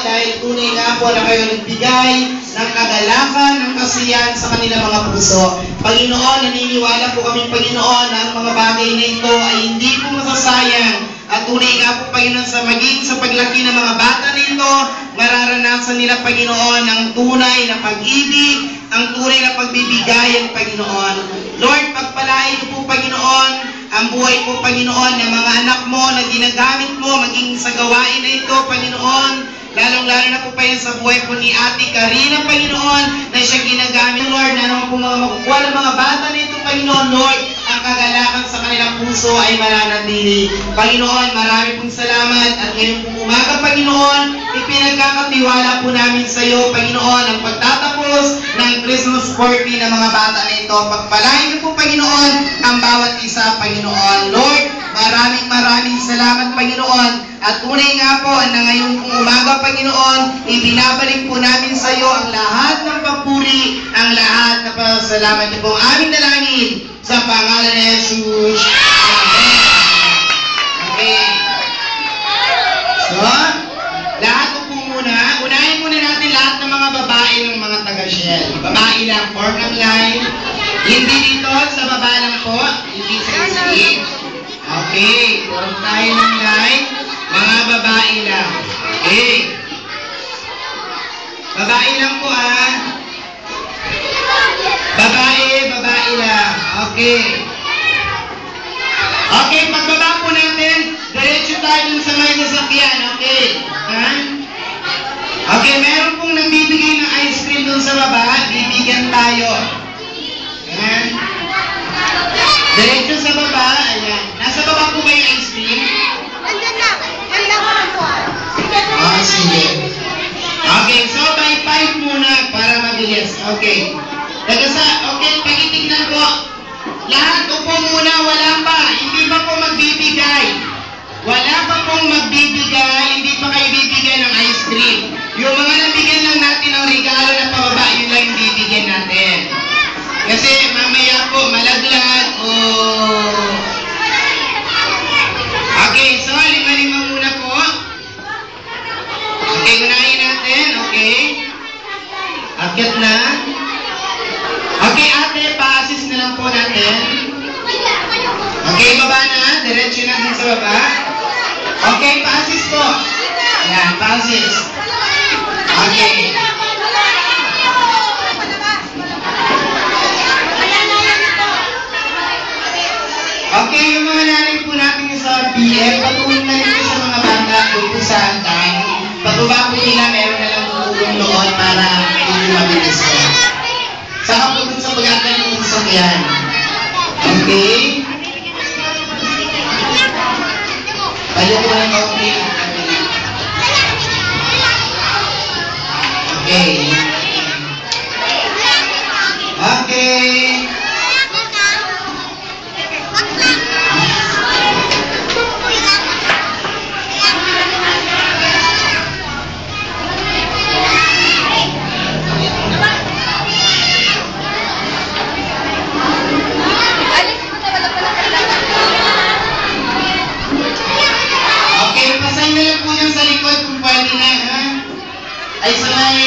dahil tunay nga po na kayo nagbigay ng kagalakan, ng kasiyahan sa kanilang mga puso. Panginoon, naniniwala po kami, Panginoon, na ang mga bagay na ito ay hindi po masasayang. At tunay nga po, Panginoon, sa maging sa paglaki ng mga bata nito, mararanasan nila, Panginoon, ang tunay na pag-ibig, ang tunay na pagbibigayan, Panginoon. Lord, pagpalain niyo po, Panginoon, ang buhay po, Panginoon, ng mga anak mo na ginagamit mo, maging sa gawain na ito, Panginoon. Lalong-lalo na po pa yan sa buhay po ni Ate Karina, Panginoon, na siya ginagamit, Lord, na naman po mga makukuha ng mga bata nito, Panginoon, Lord, ang kagalakan sa kanilang puso ay mananatili. Panginoon, marami pong salamat at ngayon pong umaga, Panginoon, ipinagkakatiwala po namin sa iyo, Panginoon, ang pagtatapos ng Christmas party ng mga bata na ito. Pagpalain niyo po, Panginoon, ang bawat isa, Panginoon. Lord, maraming salamat, Panginoon. At tunay nga po na ngayon pong umaga, Panginoon, ibinabalik po namin sa iyo ang lahat ng papuri, ang lahat na pasalamat niyo po. Aming dalangin sa pangalan ni Jesus. Amen. Okay. So, lahat po muna. Unahin muna natin lahat ng mga babae ng mga taga-Shell. Babae lang, form ng line. Hindi dito, sa baba lang po. Hindi sa stage. Okay. Form tayo ng line. Mga babae lang. Okay. Babae lang po Babae lang. Okay. Okay, pagbaba po natin, diretso tayo dun sa may nasakyan. Okay. Ha? Okay, meron pong nagbibigay ng ice cream dun sa baba. Bibigyan tayo. Ayan. Diretso sa baba. Ayan. Nasa baba po ba yung ice cream? Ah, sige. Okay, so by 5 muna para mabilis. Okay. Okay, pakitignan po. Lahat upo muna, wala pa. Hindi pa po magbibigay. Wala pa pong magbibigay, hindi pa kayo bibigyan ng ice cream. Yung mga nabigyan lang natin ng regalo na pababa, yun lang yung bibigyan natin. Kasi mamaya po, malaglag o... Okay, so 5 muna po. Okay, unahin natin. Okay. Akyat na. Okay, ate, pa-assist na lang po natin. Okay, baba na. Diretso na din sa baba. Okay, pa-assist po. Ayan, pa-assist. Okay. Okay, yung mga nanay po natin sa BF, patuloy na rin po sa mga bata kung po sa antay. Pagbaba po nila, meron na lang tutulong noon para hindi mabilis ko. Saka po dun sa pag-antay ng sasakyan. Okay? Tayo po lang okay. Okay. Okay. Okay, pasahin na lang po yung sa likod kung pwede na, ha? Ay, sa may,